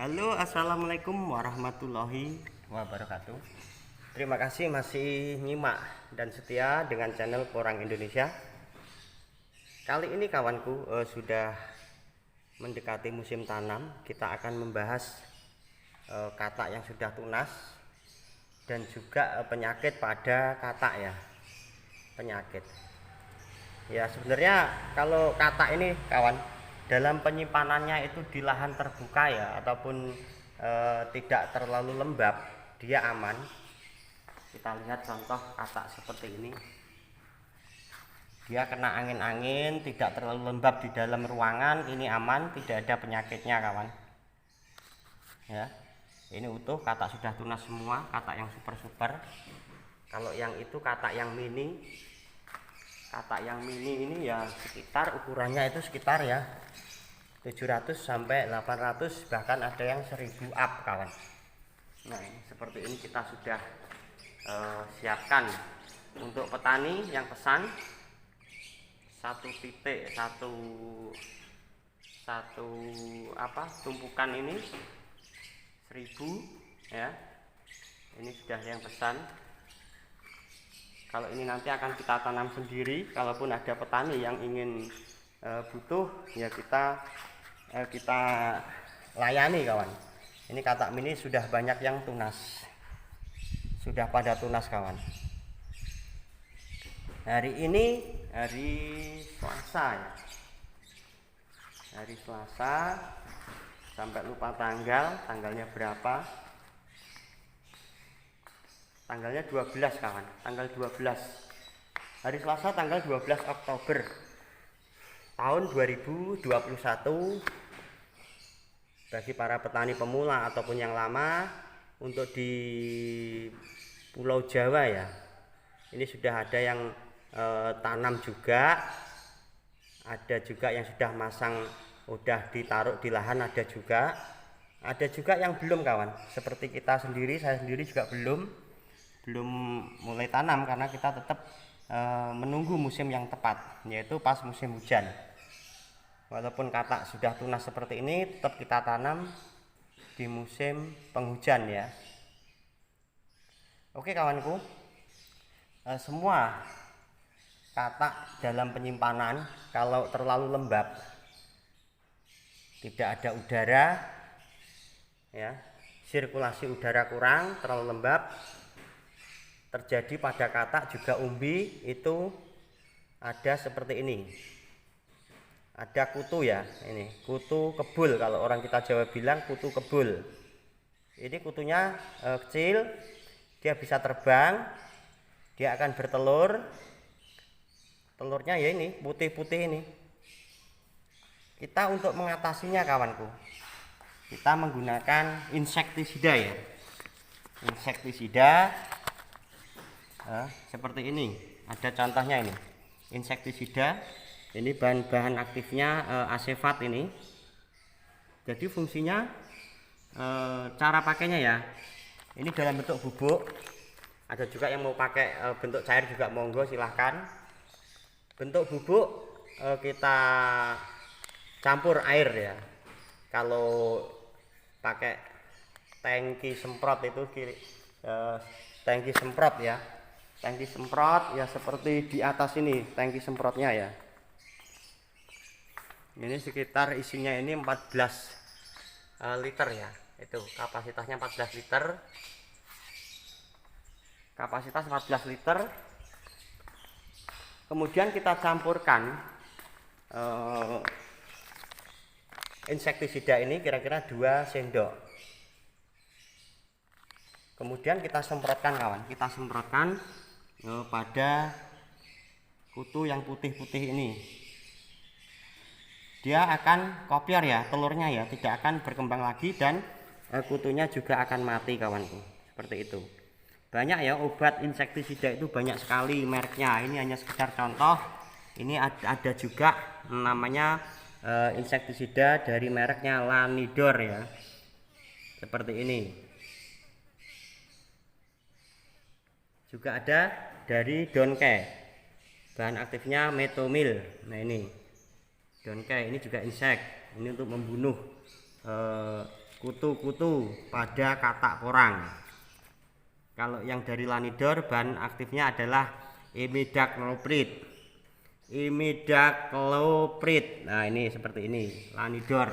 Halo, assalamualaikum warahmatullahi wabarakatuh. Terima kasih masih nyimak dan setia dengan channel Porang Indonesia. Kali ini kawanku sudah mendekati musim tanam. Kita akan membahas katak yang sudah tunas dan juga penyakit pada katak ya. Penyakit. Ya sebenarnya kalau katak ini kawan, dalam penyimpanannya itu di lahan terbuka ya ataupun tidak terlalu lembab, dia aman. Kita lihat contoh katak seperti ini. Dia kena angin-angin, tidak terlalu lembab di dalam ruangan, ini aman, tidak ada penyakitnya kawan. Ya. Ini utuh, katak sudah tunas semua, katak yang super-super. Kalau yang itu katak yang mini. Katak yang mini ini ya sekitar ukurannya itu sekitar ya 700 sampai 800, bahkan ada yang 1000 up kawan. Nah ini, seperti ini kita sudah siapkan untuk petani yang pesan satu titik satu tumpukan ini 1000 ya. Ini sudah yang pesan. Kalau ini nanti akan kita tanam sendiri, kalaupun ada petani yang ingin butuh ya kita layani kawan. Ini katak mini sudah banyak yang tunas, sudah pada tunas kawan. Hari ini hari Selasa ya, hari Selasa, sampai lupa tanggalnya berapa. Tanggalnya 12 kawan, tanggal 12 hari Selasa, tanggal 12 Oktober tahun 2021. Bagi para petani pemula ataupun yang lama, untuk di Pulau Jawa ya, ini sudah ada yang tanam juga, ada juga yang sudah masang, udah ditaruh di lahan, ada juga yang belum kawan. Seperti kita sendiri, saya sendiri juga belum mulai tanam karena kita tetap menunggu musim yang tepat, yaitu pas musim hujan. Walaupun katak sudah tunas seperti ini, tetap kita tanam di musim penghujan ya. Oke kawanku, semua katak dalam penyimpanan kalau terlalu lembab, tidak ada udara ya, sirkulasi udara kurang, terlalu lembab, terjadi pada katak juga umbi itu ada seperti ini, ada kutu ya, ini kutu kebul, kalau orang kita Jawa bilang kutu kebul. Ini kutunya kecil, dia bisa terbang, dia akan bertelur, telurnya ya ini putih-putih ini. Kita untuk mengatasinya kawanku, kita menggunakan insektisida ya, insektisida seperti ini, ada contohnya ini insektisida. Ini bahan-bahan aktifnya asefat ini. Jadi fungsinya cara pakainya ya, ini dalam bentuk bubuk, ada juga yang mau pakai bentuk cair juga monggo silahkan. Bentuk bubuk kita campur air ya, kalau pakai tangki semprot itu tangki semprot ya, tangki semprot ya seperti di atas ini tangki semprotnya ya. Ini sekitar isinya ini 14 liter ya, itu kapasitasnya 14 liter, kapasitas 14 liter. Kemudian kita campurkan insektisida ini kira-kira 2 sendok. Kemudian kita semprotkan kawan, kita semprotkan pada kutu yang putih-putih ini. Dia akan kopior ya, telurnya ya tidak akan berkembang lagi, dan kutunya juga akan mati kawanku, seperti itu. Banyak ya obat insektisida itu, banyak sekali mereknya, ini hanya sekedar contoh. Ini ada juga namanya insektisida dari mereknya Lanidor ya, seperti ini. Juga ada dari Donkey, bahan aktifnya metomil. Nah ini Donkey, ini juga insek, ini untuk membunuh kutu-kutu pada katak porang. Kalau yang dari Lanidor bahan aktifnya adalah imidacloprid. Nah ini seperti ini Lanidor.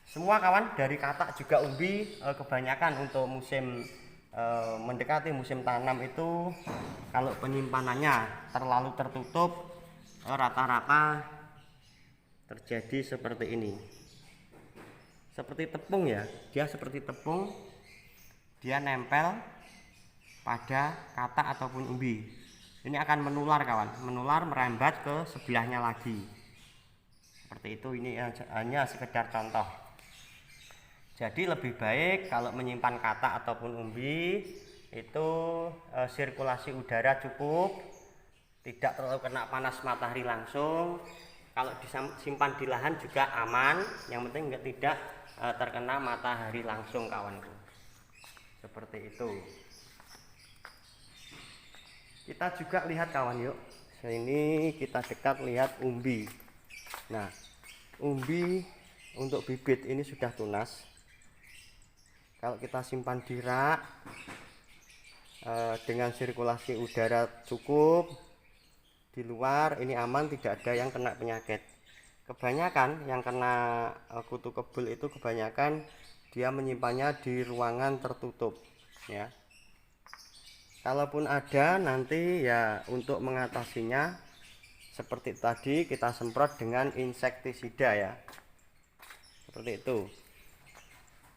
Semua kawan dari katak juga umbi kebanyakan untuk musim mendekati musim tanam itu kalau penyimpanannya terlalu tertutup rata-rata terjadi seperti ini, seperti tepung ya, dia seperti tepung, dia nempel pada katak ataupun umbi. Ini akan menular kawan, menular merembat ke sebelahnya lagi seperti itu. Ini hanya sekedar contoh. Jadi lebih baik kalau menyimpan katak ataupun umbi itu sirkulasi udara cukup, tidak terlalu kena panas matahari langsung. Kalau disimpan di lahan juga aman, yang penting tidak terkena matahari langsung kawanku. Seperti itu. Kita juga lihat kawan yuk. Sini kita dekat lihat umbi. Nah, umbi untuk bibit ini sudah tunas. Kalau kita simpan di rak dengan sirkulasi udara cukup di luar, ini aman, tidak ada yang kena penyakit. Kebanyakan yang kena kutu kebul itu kebanyakan dia menyimpannya di ruangan tertutup ya. Kalaupun ada nanti ya untuk mengatasinya seperti tadi kita semprot dengan insektisida ya. Seperti itu.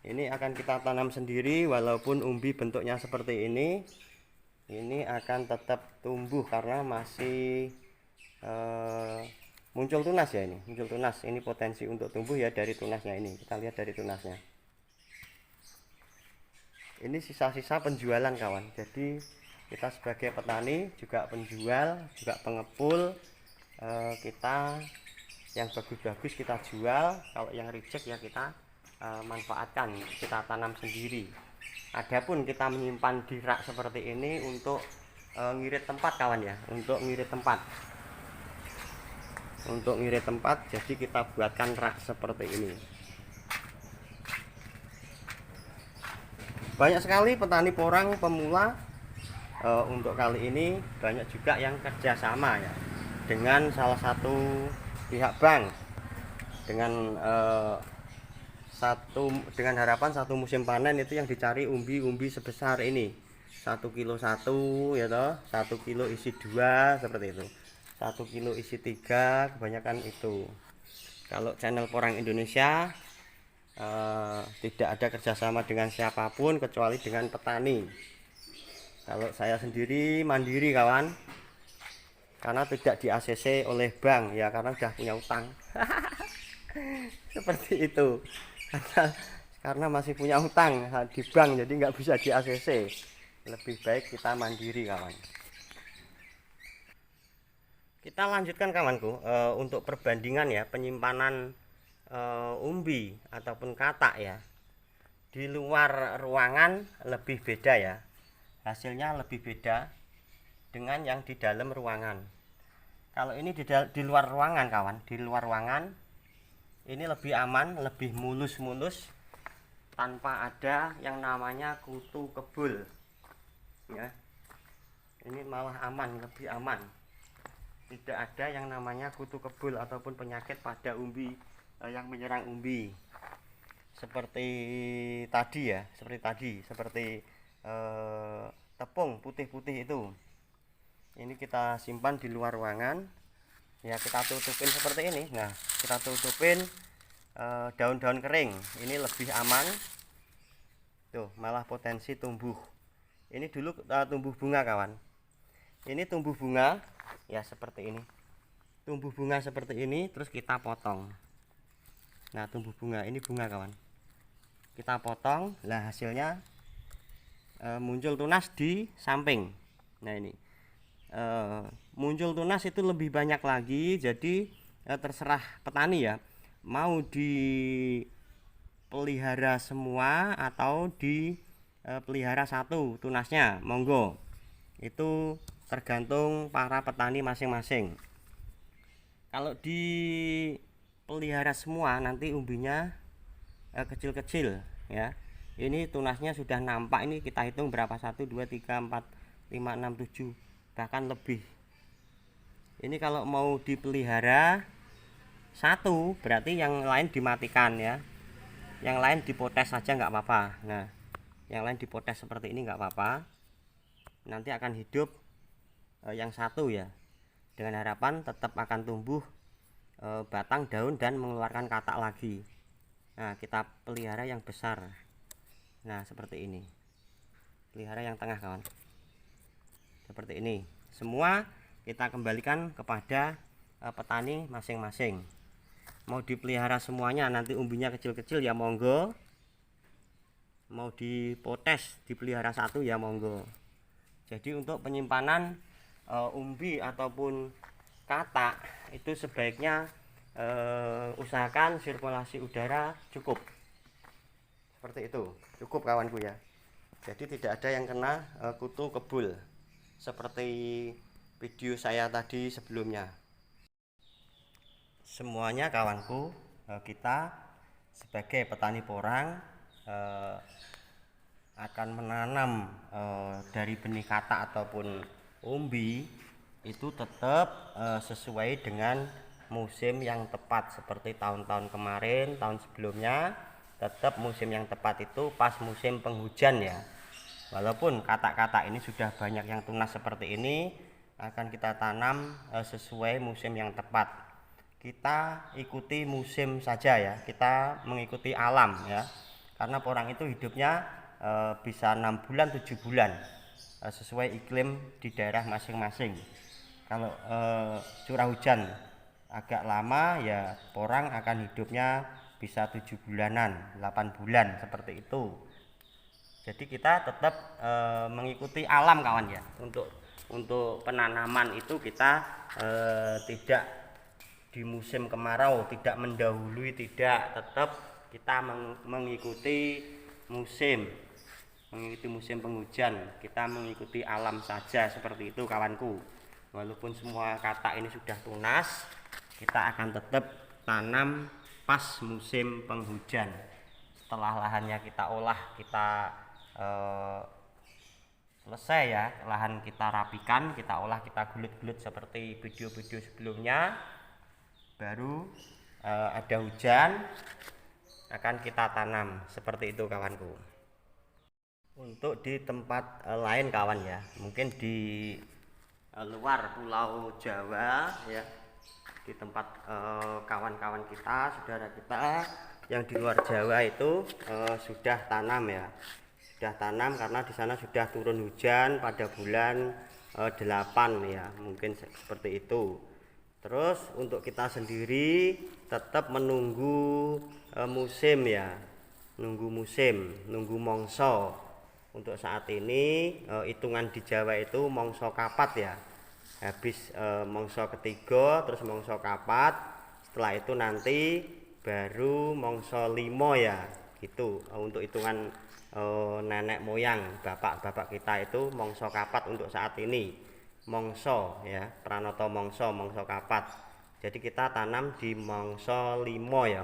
Ini akan kita tanam sendiri walaupun umbi bentuknya seperti ini akan tetap tumbuh karena masih muncul tunas ya. Ini muncul tunas, ini potensi untuk tumbuh ya dari tunasnya. Ini kita lihat dari tunasnya. Ini sisa-sisa penjualan kawan. Jadi kita sebagai petani juga penjual, juga pengepul, kita yang bagus-bagus kita jual, kalau yang reject ya kita manfaatkan, kita tanam sendiri. Adapun kita menyimpan di rak seperti ini untuk ngirit tempat kawan ya, untuk ngirit tempat, jadi kita buatkan rak seperti ini. Banyak sekali petani porang pemula untuk kali ini, banyak juga yang kerjasama ya dengan salah satu pihak bank dengan harapan satu musim panen itu yang dicari umbi-umbi sebesar ini 1 kilo 1 ya toh, 1 kilo isi 2 seperti itu, 1 kilo isi 3 kebanyakan itu. Kalau channel Porang Indonesia tidak ada kerjasama dengan siapapun kecuali dengan petani. Kalau saya sendiri mandiri kawan, karena tidak di ACC oleh bank ya, karena sudah punya utang. Seperti itu, karena masih punya utang di bank jadi nggak bisa di ACC. Lebih baik kita mandiri kawan. Kita lanjutkan kawanku untuk perbandingan ya penyimpanan umbi ataupun katak ya di luar ruangan lebih beda ya, hasilnya lebih beda dengan yang di dalam ruangan. Kalau ini di luar ruangan kawan, di luar ruangan ini lebih aman, lebih mulus-mulus tanpa ada yang namanya kutu kebul ya. Ini malah aman, lebih aman, tidak ada yang namanya kutu kebul ataupun penyakit pada umbi yang menyerang umbi seperti tadi ya, seperti tepung putih-putih itu. Ini kita simpan di luar ruangan ya, kita tutupin seperti ini. Nah, kita tutupin daun-daun kering, ini lebih aman tuh, malah potensi tumbuh. Ini dulu tumbuh bunga kawan, ini tumbuh bunga ya seperti ini, tumbuh bunga seperti ini, terus kita potong. Nah, tumbuh bunga, ini bunga kawan, kita potong, lah hasilnya muncul tunas di samping. Nah ini muncul tunas itu lebih banyak lagi. Jadi terserah petani ya, mau dipelihara semua atau dipelihara satu tunasnya, monggo, itu tergantung para petani masing-masing. Kalau dipelihara semua nanti umbinya kecil-kecil ya. Ini tunasnya sudah nampak, ini kita hitung berapa, 1 2 3 4 5 6 7 bahkan lebih. Ini kalau mau dipelihara satu berarti yang lain dimatikan ya, yang lain dipotes saja nggak apa-apa. Nah, yang lain dipotes seperti ini nggak apa-apa, nanti akan hidup yang satu ya, dengan harapan tetap akan tumbuh batang, daun, dan mengeluarkan katak lagi. Nah, kita pelihara yang besar. Nah, seperti ini. Pelihara yang tengah kawan, seperti ini. Semua kita kembalikan kepada petani masing-masing. Mau dipelihara semuanya nanti umbinya kecil-kecil ya monggo, mau dipotes dipelihara satu ya monggo. Jadi untuk penyimpanan umbi ataupun katak itu sebaiknya usahakan sirkulasi udara cukup, seperti itu, cukup kawanku ya. Jadi tidak ada yang kena kutu kebul seperti video saya tadi sebelumnya. Semuanya kawanku, kita sebagai petani porang akan menanam dari benih katak ataupun umbi itu tetap sesuai dengan musim yang tepat. Seperti tahun-tahun kemarin, tahun sebelumnya, tetap musim yang tepat itu pas musim penghujan ya. Walaupun katak-katak ini sudah banyak yang tunas seperti ini, akan kita tanam sesuai musim yang tepat. Kita ikuti musim saja ya, kita mengikuti alam ya, karena porang itu hidupnya bisa 6 bulan 7 bulan sesuai iklim di daerah masing-masing. Kalau curah hujan agak lama ya, porang akan hidupnya bisa 7 bulanan 8 bulan seperti itu. Jadi kita tetap mengikuti alam kawan ya. Untuk penanaman itu kita tidak di musim kemarau, tidak mendahului, tidak, tetap kita mengikuti musim penghujan. Kita mengikuti alam saja, seperti itu kawanku. Walaupun semua katak ini sudah tunas, kita akan tetap tanam pas musim penghujan. Setelah lahannya kita olah, kita selesai ya, lahan kita rapikan, kita olah, kita gulut-gulut seperti video-video sebelumnya, baru ada hujan akan kita tanam, seperti itu kawanku. Untuk di tempat lain kawan ya, mungkin di luar Pulau Jawa ya, di tempat kawan-kawan kita, saudara kita yang di luar Jawa itu sudah tanam ya, sudah tanam karena di sana sudah turun hujan pada bulan 8 ya, mungkin seperti itu. Terus untuk kita sendiri tetap menunggu musim ya, nunggu mongso. Untuk saat ini hitungan di Jawa itu mongso kapat ya, habis mongso ketiga terus mongso kapat, setelah itu nanti baru mongso limo ya gitu. Untuk hitungan nenek moyang bapak-bapak kita itu mongso kapat untuk saat ini. Mongso ya, pranoto mongso kapat. Jadi kita tanam di mongso limo ya,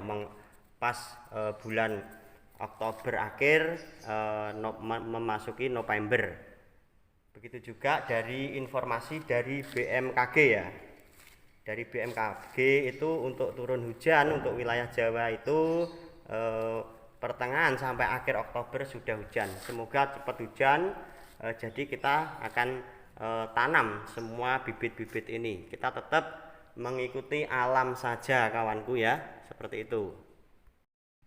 pas bulan Oktober akhir memasuki November. Begitu juga dari informasi dari BMKG ya, dari BMKG itu untuk turun hujan untuk wilayah Jawa itu pertengahan sampai akhir Oktober sudah hujan. Semoga cepat hujan, jadi kita akan tanam semua bibit-bibit ini. Kita tetap mengikuti alam saja kawanku ya, seperti itu.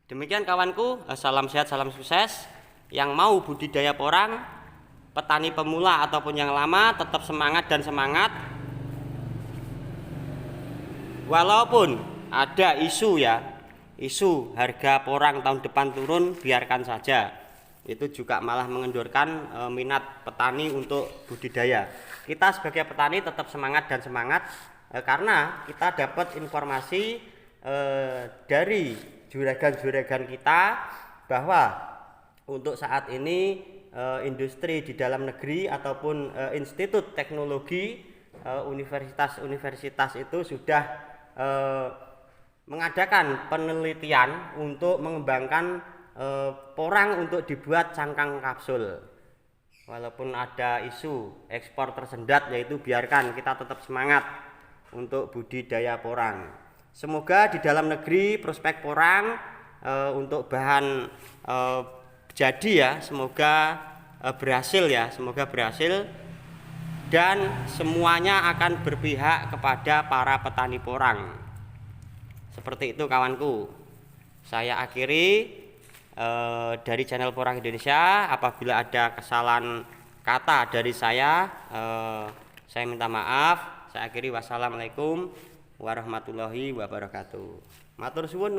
Demikian kawanku, salam sehat, salam sukses. Yang mau budidaya porang, petani pemula ataupun yang lama, tetap semangat dan semangat. Walaupun ada isu ya, isu harga porang tahun depan turun, biarkan saja. Itu juga malah mengendorkan minat petani untuk budidaya. Kita sebagai petani tetap semangat dan semangat karena kita dapat informasi dari juragan-juragan kita bahwa untuk saat ini industri di dalam negeri ataupun institut teknologi universitas-universitas itu sudah mengadakan penelitian untuk mengembangkan porang untuk dibuat cangkang kapsul. Walaupun ada isu ekspor tersendat, yaitu biarkan kita tetap semangat untuk budidaya porang. Semoga di dalam negeri prospek porang untuk bahan jadi ya, semoga berhasil ya, semoga berhasil dan semuanya akan berpihak kepada para petani porang. Seperti itu kawanku. Saya akhiri dari channel Porang Indonesia. Apabila ada kesalahan kata dari saya minta maaf. Saya akhiri, wassalamualaikum warahmatullahi wabarakatuh. Matur suwun.